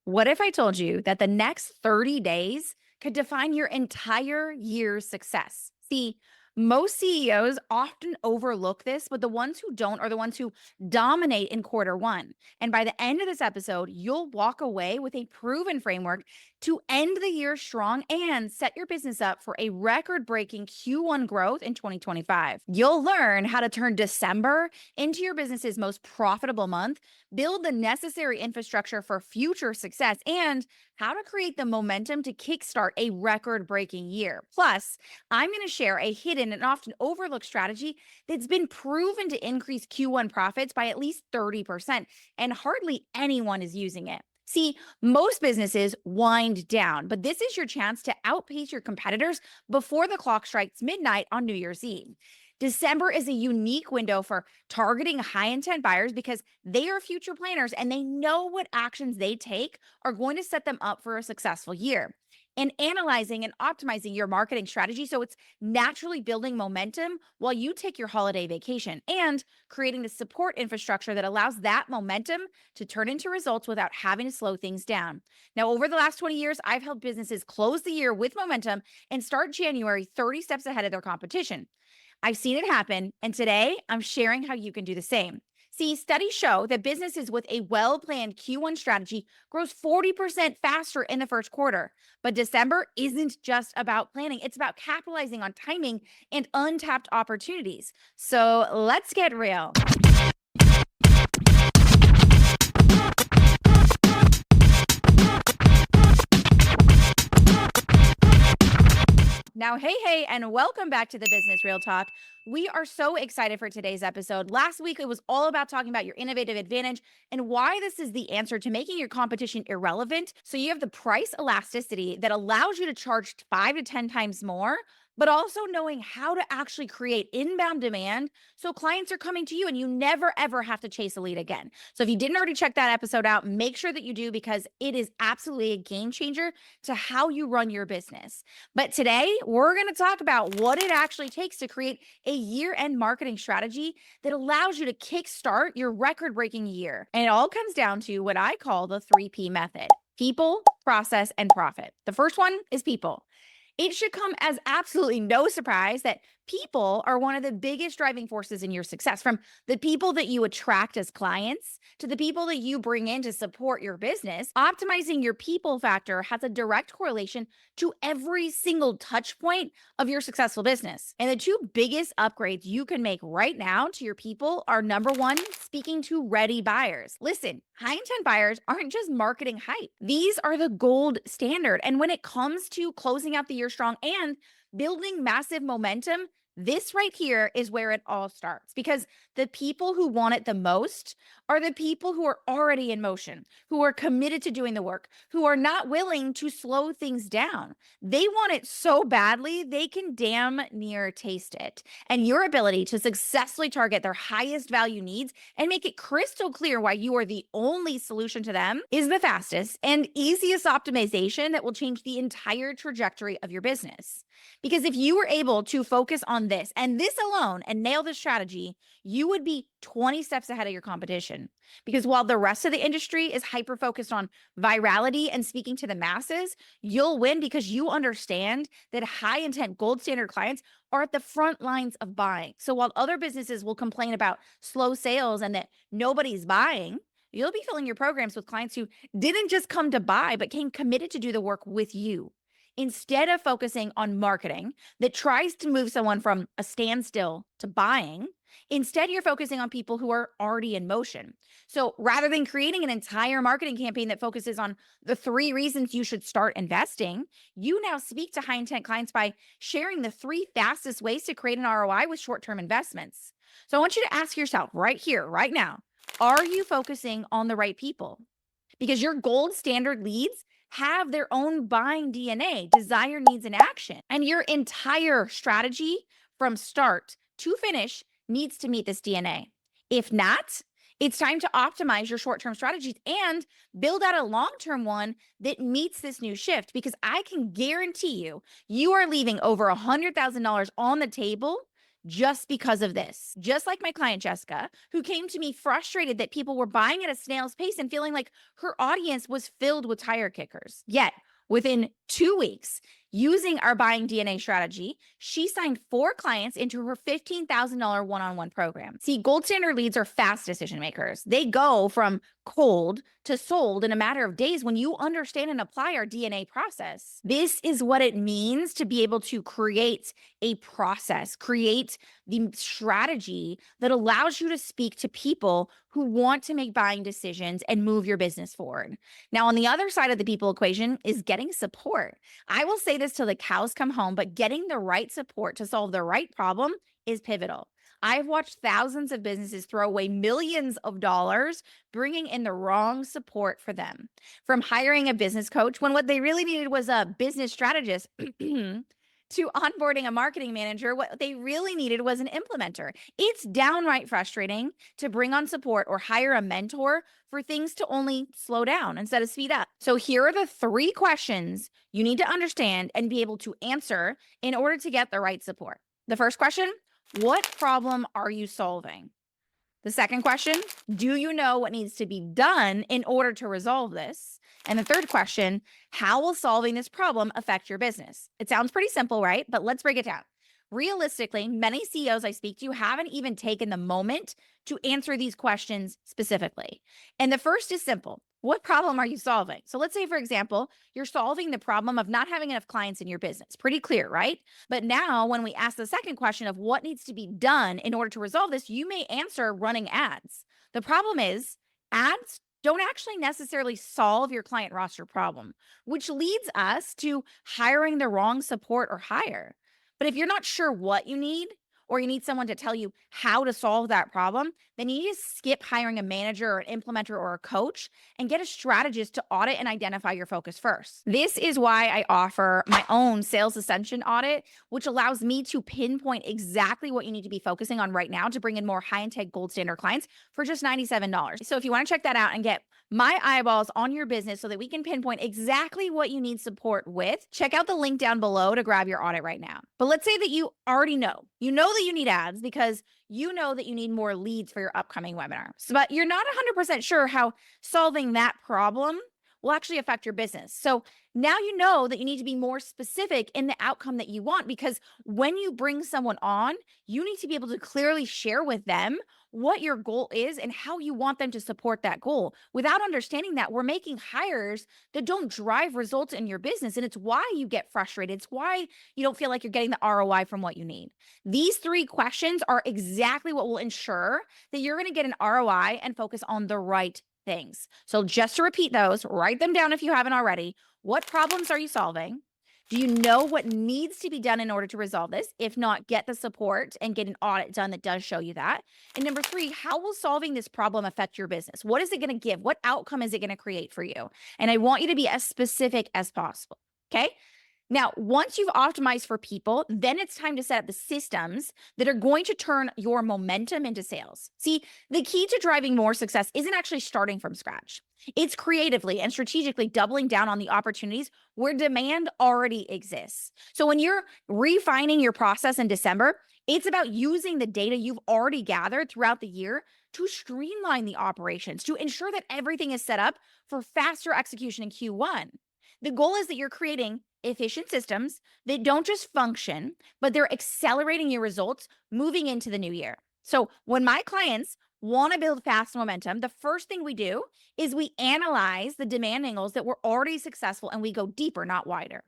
What if I told you that the next 30 days could define your entire year's success? See, most CEOs often overlook this, but the ones who don't are the ones who dominate in quarter one. And by the end of this episode, you'll walk away with a proven framework to end the year strong and set your business up for a record breaking Q1 growth in 2025. You'll learn how to turn December into your business's most profitable month, build the necessary infrastructure for future success, and how to create the momentum to kickstart a record breaking year. Plus, I'm going to share a hidden and often overlooked strategy that's been proven to increase Q1 profits by at least 30%, and hardly anyone is using it. See, most businesses wind down, but this is your chance to outpace your competitors before the clock strikes midnight on New Year's Eve. December is a unique window for targeting high intent buyers because they are future planners and they know what actions they take are going to set them up for a successful year. And analyzing and optimizing your marketing strategy so it's naturally building momentum while you take your holiday vacation and creating the support infrastructure that allows that momentum to turn into results without having to slow things down. Now, over the last 20 years, I've helped businesses close the year with momentum and start January 30 steps ahead of their competition. I've seen it happen, and today I'm sharing how you can do the same. See, studies show that businesses with a well planned Q1 strategy grows 40% faster in the first quarter. But December isn't just about planning, it's about capitalizing on timing and untapped opportunities. So let's get real. Now, hey, and welcome back to the Business Real Talk. We are so excited for today's episode. Last week, it was all about talking about your innovative advantage and why this is the answer to making your competition irrelevant. So you have the price elasticity that allows you to charge 5 to 10 times more, but also knowing how to actually create inbound demand so clients are coming to you and you never ever have to chase a lead again. So if you didn't already check that episode out, make sure that you do because it is absolutely a game changer to how you run your business. But today, we're going to talk about what it actually takes to create a year-end marketing strategy that allows you to kickstart your record-breaking year. And it all comes down to what I call the 3P method: people, process, and profit. The first one is people. It should come as absolutely no surprise that people are one of the biggest driving forces in your success, from the people that you attract as clients to the people that you bring in to support your business. Optimizing your people factor has a direct correlation to every single touch point of your successful business. And the two biggest upgrades you can make right now to your people are: number one, speaking to ready buyers. Listen, high intent buyers aren't just marketing hype. These are the gold standard. And when it comes to closing out the year strong and building massive momentum, this right here is where it all starts, because the people who want it the most are the people who are already in motion, who are committed to doing the work, who are not willing to slow things down. They want it so badly, they can damn near taste it. And your ability to successfully target their highest value needs and make it crystal clear why you are the only solution to them is the fastest and easiest optimization that will change the entire trajectory of your business. Because if you were able to focus on this and this alone and nail this strategy, you would be 20 steps ahead of your competition. Because while the rest of the industry is hyper focused on virality and speaking to the masses, you'll win because you understand that high intent gold standard clients are at the front lines of buying. So while other businesses will complain about slow sales and that nobody's buying, you'll be filling your programs with clients who didn't just come to buy, but came committed to do the work with you. Instead of focusing on marketing that tries to move someone from a standstill to buying, instead you're focusing on people who are already in motion. So rather than creating an entire marketing campaign that focuses on the 3 reasons you should start investing, you now speak to high intent clients by sharing the 3 fastest ways to create an ROI with short-term investments. So I want you to ask yourself right here, right now, are you focusing on the right people? Because your gold standard leads have their own buying DNA, desire, needs, and action. And your entire strategy from start to finish needs to meet this DNA. If not, it's time to optimize your short term strategies and build out a long term one that meets this new shift. Because I can guarantee you, you are leaving over $100,000 on the table just because of this. Just like my client, Jessica, who came to me frustrated that people were buying at a snail's pace and feeling like her audience was filled with tire kickers. Yet, within 2 weeks, using our buying DNA strategy, she signed 4 clients into her $15,000 one-on-one program. See, gold standard leads are fast decision makers. They go from cold to sold in a matter of days when you understand and apply our DNA process. This is what it means to be able to create a process, create the strategy that allows you to speak to people who want to make buying decisions and move your business forward. Now, on the other side of the people equation is getting support. I will say this till the cows come home, but getting the right support to solve the right problem is pivotal. I've watched thousands of businesses throw away millions of dollars bringing in the wrong support for them. From hiring a business coach when what they really needed was a business strategist to onboarding a marketing manager, what they really needed was an implementer. It's downright frustrating to bring on support or hire a mentor for things to only slow down instead of speed up. So here are the 3 questions you need to understand and be able to answer in order to get the right support. The first question, what problem are you solving? The second question, do you know what needs to be done in order to resolve this? And the third question, how will solving this problem affect your business? It sounds pretty simple, right? But let's break it down. Realistically, many CEOs I speak to haven't even taken the moment to answer these questions specifically. And the first is simple. What problem are you solving? So let's say, for example, you're solving the problem of not having enough clients in your business. Pretty clear, right? But now when we ask the second question of what needs to be done in order to resolve this, you may answer running ads. The problem is ads don't actually necessarily solve your client roster problem, which leads us to hiring the wrong support or hire. But if you're not sure what you need, or you need someone to tell you how to solve that problem, then you need to skip hiring a manager or an implementer or a coach and get a strategist to audit and identify your focus first. This is why I offer my own sales ascension audit, which allows me to pinpoint exactly what you need to be focusing on right now to bring in more high-intake gold standard clients for just $97. So if you want to check that out and get my eyeballs on your business so that we can pinpoint exactly what you need support with, check out the link down below to grab your audit right now. But let's say that you already know. You know that you need ads because you know that you need more leads for your upcoming webinar. But you're not 100% sure how solving that problem will actually affect your business. So now you know that you need to be more specific in the outcome that you want, because when you bring someone on, you need to be able to clearly share with them what your goal is and how you want them to support that goal. Without understanding that, we're making hires that don't drive results in your business. And it's why you get frustrated. It's why you don't feel like you're getting the ROI from what you need. These 3 questions are exactly what will ensure that you're going to get an ROI and focus on the right things. So just to repeat those, write them down if you haven't already. What problems are you solving? Do you know what needs to be done in order to resolve this? If not, get the support and get an audit done that does show you that. And number 3, how will solving this problem affect your business? What is it going to give? What outcome is it going to create for you? And I want you to be as specific as possible. Okay. Now, once you've optimized for people, then it's time to set up the systems that are going to turn your momentum into sales. See, the key to driving more success isn't actually starting from scratch. It's creatively and strategically doubling down on the opportunities where demand already exists. So when you're refining your process in December, it's about using the data you've already gathered throughout the year to streamline the operations, to ensure that everything is set up for faster execution in Q1. The goal is that you're creating efficient systems that don't just function, but they're accelerating your results moving into the new year. So when my clients want to build fast momentum, the first thing we do is we analyze the demand angles that were already successful and we go deeper, not wider.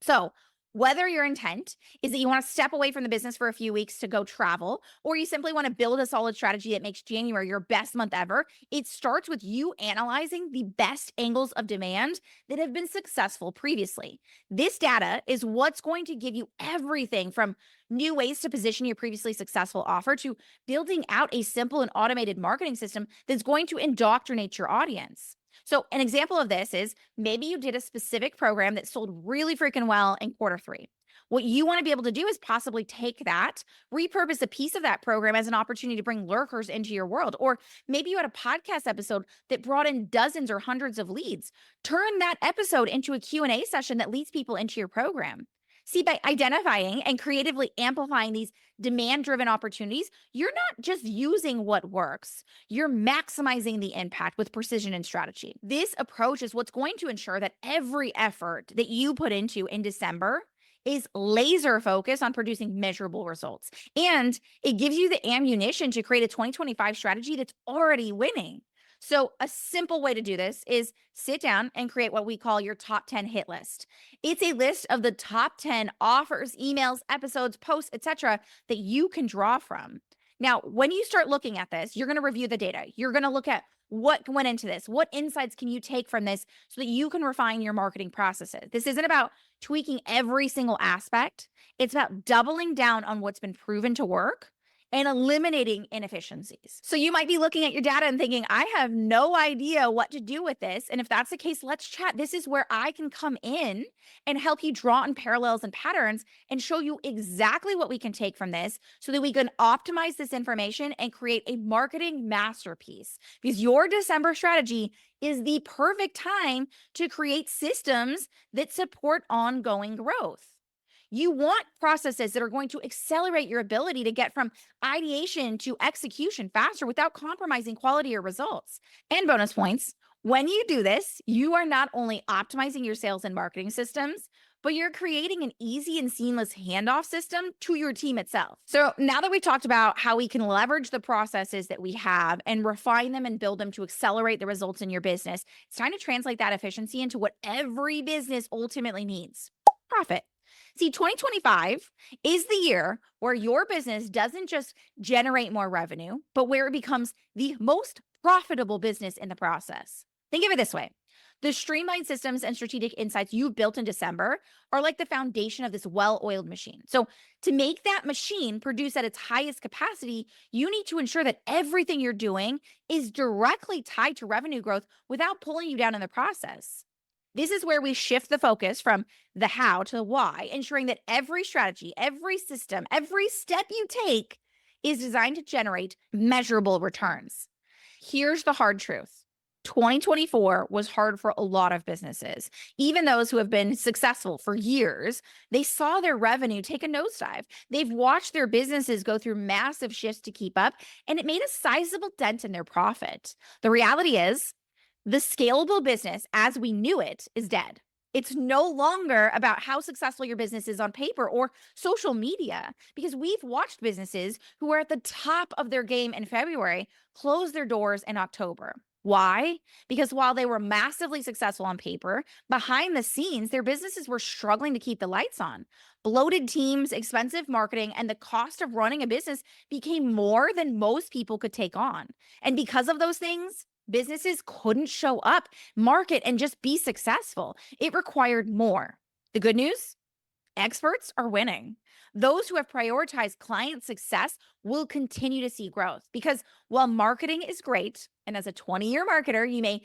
So whether your intent is that you want to step away from the business for a few weeks to go travel, or you simply want to build a solid strategy that makes January your best month ever, it starts with you analyzing the best angles of demand that have been successful previously. This data is what's going to give you everything from new ways to position your previously successful offer to building out a simple and automated marketing system that's going to indoctrinate your audience. So an example of this is maybe you did a specific program that sold really freaking well in Q3. What you want to be able to do is possibly take that, repurpose a piece of that program as an opportunity to bring lurkers into your world. Or maybe you had a podcast episode that brought in dozens or hundreds of leads. Turn that episode into a Q&A session that leads people into your program. See, by identifying and creatively amplifying these demand driven opportunities, you're not just using what works, you're maximizing the impact with precision and strategy. This approach is what's going to ensure that every effort that you put into in December is laser focused on producing measurable results. And it gives you the ammunition to create a 2025 strategy that's already winning. So, a simple way to do this is sit down and create what we call your top 10 hit list. It's a list of the top 10 offers, emails, episodes, posts, etc. that you can draw from. Now, when you start looking at this, you're going to review the data. You're going to look at what went into this. What insights can you take from this so that you can refine your marketing processes? This isn't about tweaking every single aspect. It's about doubling down on what's been proven to work and eliminating inefficiencies. So you might be looking at your data and thinking, I have no idea what to do with this. And if that's the case, let's chat. This is where I can come in and help you draw on parallels and patterns and show you exactly what we can take from this so that we can optimize this information and create a marketing masterpiece. Because your December strategy is the perfect time to create systems that support ongoing growth. You want processes that are going to accelerate your ability to get from ideation to execution faster without compromising quality or results. And bonus points, when you do this, you are not only optimizing your sales and marketing systems, but you're creating an easy and seamless handoff system to your team itself. So now that we've talked about how we can leverage the processes that we have and refine them and build them to accelerate the results in your business, it's time to translate that efficiency into what every business ultimately needs: profit. See, 2025 is the year where your business doesn't just generate more revenue, but where it becomes the most profitable business in the process. Think of it this way. The streamlined systems and strategic insights you've built in December are like the foundation of this well-oiled machine. So to make that machine produce at its highest capacity, you need to ensure that everything you're doing is directly tied to revenue growth without pulling you down in the process. This is where we shift the focus from the how to the why, ensuring that every strategy, every system, every step you take is designed to generate measurable returns. Here's the hard truth. 2024 was hard for a lot of businesses. Even those who have been successful for years, they saw their revenue take a nosedive. They've watched their businesses go through massive shifts to keep up, and it made a sizable dent in their profit. The reality is, the scalable business as we knew it is dead. It's no longer about how successful your business is on paper or social media, because we've watched businesses who are at the top of their game in February close their doors in October. Why? Because while they were massively successful on paper, behind the scenes, their businesses were struggling to keep the lights on. Bloated teams, expensive marketing, and the cost of running a business became more than most people could take on. And because of those things, businesses couldn't show up, market, and just be successful. It required more. The good news? Experts are winning. Those who have prioritized client success will continue to see growth, because while marketing is great, and as a 20-year marketer, you may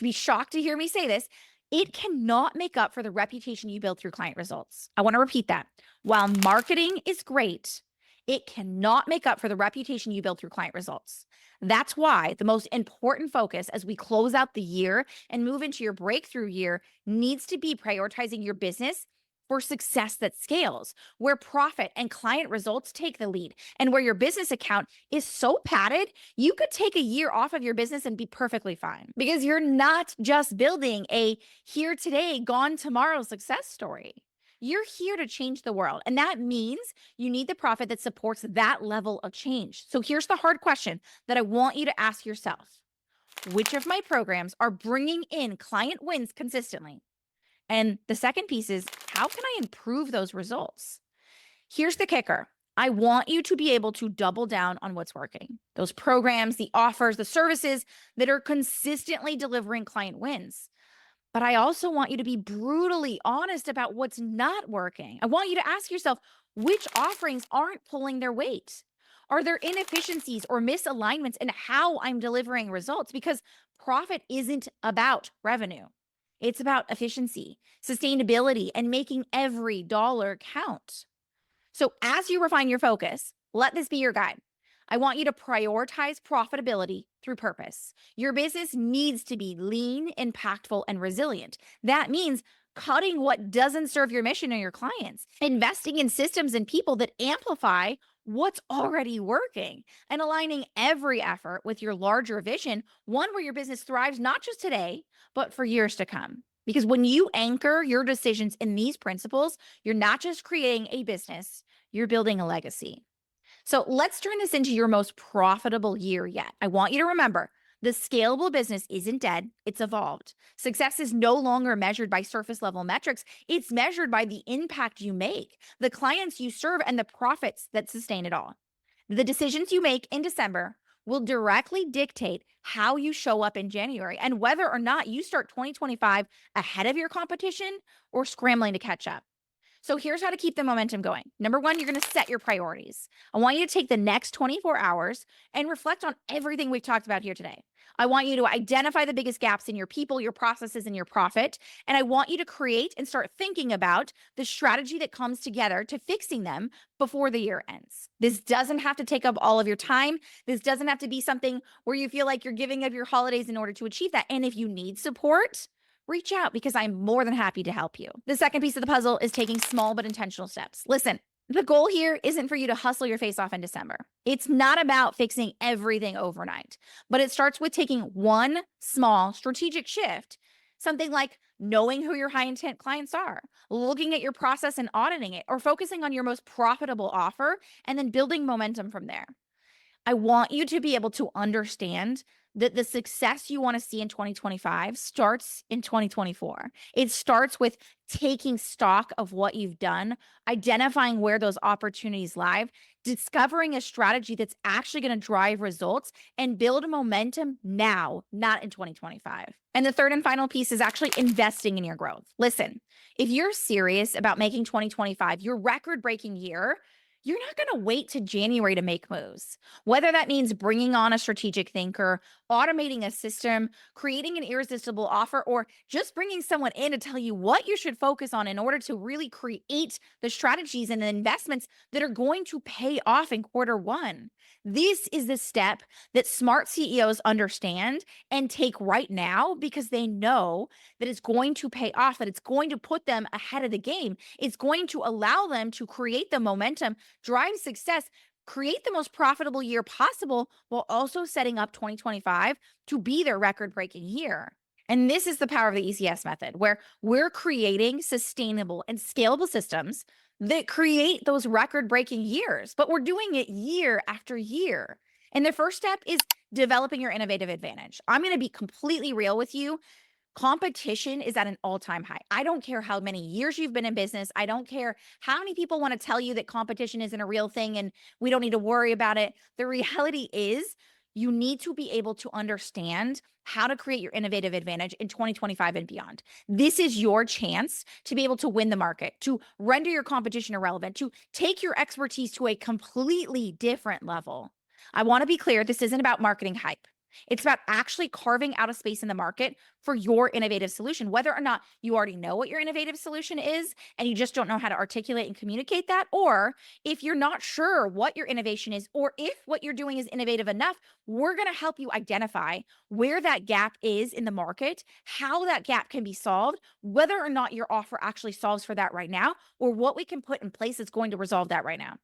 be shocked to hear me say this, it cannot make up for the reputation you build through client results. I want to repeat that. While marketing is great, it cannot make up for the reputation you build through client results. That's why the most important focus as we close out the year and move into your breakthrough year needs to be prioritizing your business for success that scales, where profit and client results take the lead, and where your business account is so padded, you could take a year off of your business and be perfectly fine, because you're not just building a here today, gone tomorrow success story. You're here to change the world. And that means you need the profit that supports that level of change. So here's the hard question that I want you to ask yourself. Which of my programs are bringing in client wins consistently? And the second piece is, how can I improve those results? Here's the kicker. I want you to be able to double down on what's working. Those programs, the offers, the services that are consistently delivering client wins. But I also want you to be brutally honest about what's not working. I want you to ask yourself, which offerings aren't pulling their weight? Are there inefficiencies or misalignments in how I'm delivering results? Because profit isn't about revenue. It's about efficiency, sustainability, and making every dollar count. So as you refine your focus, let this be your guide. I want you to prioritize profitability through purpose. Your business needs to be lean, impactful, and resilient. That means cutting what doesn't serve your mission or your clients, investing in systems and people that amplify what's already working, and aligning every effort with your larger vision, one where your business thrives not just today, but for years to come. Because when you anchor your decisions in these principles, you're not just creating a business, you're building a legacy. So let's turn this into your most profitable year yet. I want you to remember the scalable business isn't dead, it's evolved. Success is no longer measured by surface level metrics, it's measured by the impact you make, the clients you serve, and the profits that sustain it all. The decisions you make in December will directly dictate how you show up in January and whether or not you start 2025 ahead of your competition or scrambling to catch up. So here's how to keep the momentum going. Number one, you're going to set your priorities. I want you to take the next 24 hours and reflect on everything we've talked about here today. I want you to identify the biggest gaps in your people, your processes, and your profit. And I want you to create and start thinking about the strategy that comes together to fixing them before the year ends. This doesn't have to take up all of your time. This doesn't have to be something where you feel like you're giving up your holidays in order to achieve that. And if you need support, reach out because I'm more than happy to help you. The second piece of the puzzle is taking small but intentional steps. Listen, the goal here isn't for you to hustle your face off in December. It's not about fixing everything overnight, but it starts with taking one small strategic shift, something like knowing who your high intent clients are, looking at your process and auditing it, or focusing on your most profitable offer and then building momentum from there. I want you to be able to understand that the success you want to see in 2025 starts in 2024. It starts with taking stock of what you've done, identifying where those opportunities lie, discovering a strategy that's actually going to drive results and build momentum now, not in 2025. And the third and final piece is actually investing in your growth. Listen, if you're serious about making 2025 your record-breaking year, you're not going to wait to January to make moves. Whether that means bringing on a strategic thinker, automating a system, creating an irresistible offer, or just bringing someone in to tell you what you should focus on in order to really create the strategies and the investments that are going to pay off in quarter one. This is the step that smart CEOs understand and take right now because they know that it's going to pay off, that it's going to put them ahead of the game. It's going to allow them to create the momentum, drive success, create the most profitable year possible while also setting up 2025 to be their record-breaking year. And this is the power of the ECS method, where we're creating sustainable and scalable systems that create those record-breaking years, but we're doing it year after year. And the first step is developing your innovative advantage. I'm going to be completely real with you. Competition is at an all-time high. I don't care how many years you've been in business. I don't care how many people want to tell you that competition isn't a real thing and we don't need to worry about it. The reality is you need to be able to understand how to create your innovative advantage in 2025 and beyond. This is your chance to be able to win the market, to render your competition irrelevant, to take your expertise to a completely different level. I want to be clear, this isn't about marketing hype. It's about actually carving out a space in the market for your innovative solution, whether or not you already know what your innovative solution is and you just don't know how to articulate and communicate that, or if you're not sure what your innovation is, or if what you're doing is innovative enough, we're going to help you identify where that gap is in the market, how that gap can be solved, whether or not your offer actually solves for that right now, or what we can put in place that's going to resolve that right now.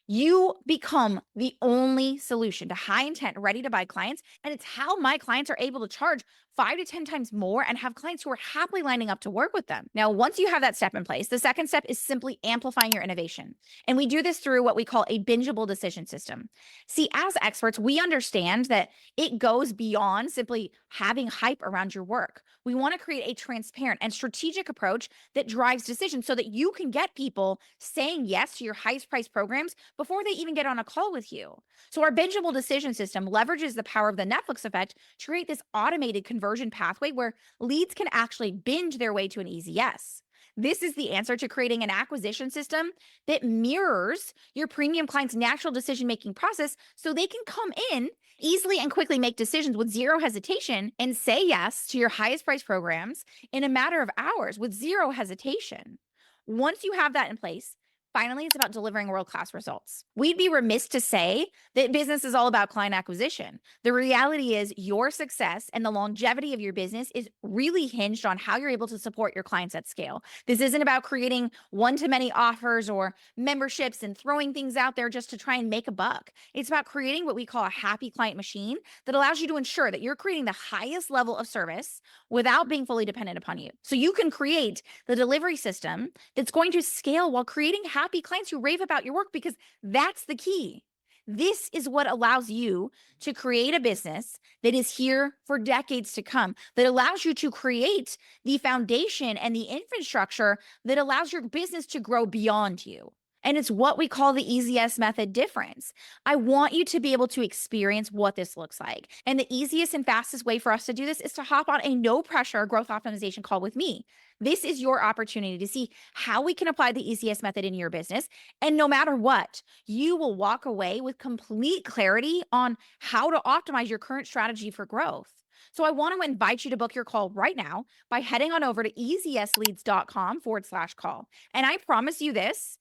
You become the only solution to high intent, ready to buy clients. And it's how my clients are able to charge 5 to 10 times more and have clients who are happily lining up to work with them. Now, once you have that step in place, the second step is simply amplifying your innovation. And we do this through what we call a bingeable decision system. See, as experts, we understand that it goes beyond simply having hype around your work. We want to create a transparent and strategic approach that drives decisions so that you can get people saying yes to your highest price programs before they even get on a call with you. So our bingeable decision system leverages the power of the Netflix effect to create this automated conversion pathway where leads can actually binge their way to an easy yes. This is the answer to creating an acquisition system that mirrors your premium client's natural decision-making process so they can come in easily and quickly make decisions with zero hesitation and say yes to your highest price programs in a matter of hours with zero hesitation. Once you have that in place, Finally, it's about delivering world-class results. We'd be remiss to say that business is all about client acquisition. The reality is your success and the longevity of your business is really hinged on how you're able to support your clients at scale. This isn't about creating one-to-many offers or memberships and throwing things out there just to try and make a buck. It's about creating what we call a happy client machine that allows you to ensure that you're creating the highest level of service without being fully dependent upon you. So you can create the delivery system that's going to scale while creating happy clients who rave about your work, because that's the key. This is what allows you to create a business that is here for decades to come, that allows you to create the foundation and the infrastructure that allows your business to grow beyond you. And it's what we call the easiest method difference. I want you to be able to experience what this looks like. And the easiest and fastest way for us to do this is to hop on a no pressure growth optimization call with me. This is your opportunity to see how we can apply the easiest method in your business. And no matter what, you will walk away with complete clarity on how to optimize your current strategy for growth. So I want to invite you to book your call right now by heading on over to easyesleads.com/call. And I promise you this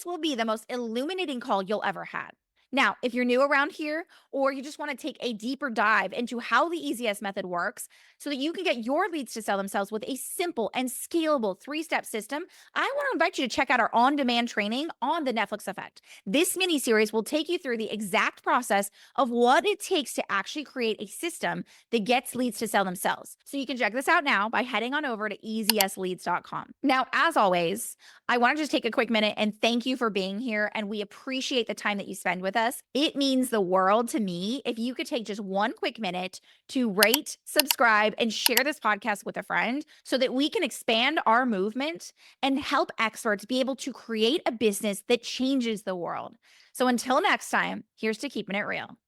will be the most illuminating call you'll ever have. Now, if you're new around here or you just want to take a deeper dive into how the EasyS method works so that you can get your leads to sell themselves with a simple and scalable 3-step system, I want to invite you to check out our on-demand training on the Netflix effect. This mini series will take you through the exact process of what it takes to actually create a system that gets leads to sell themselves. So you can check this out now by heading on over to easyesleads.com. Now, as always, I want to just take a quick minute and thank you for being here, and we appreciate the time that you spend with us. It means the world to me if you could take just one quick minute to rate, subscribe, and share this podcast with a friend so that we can expand our movement and help experts be able to create a business that changes the world. So until next time, here's to keeping it real.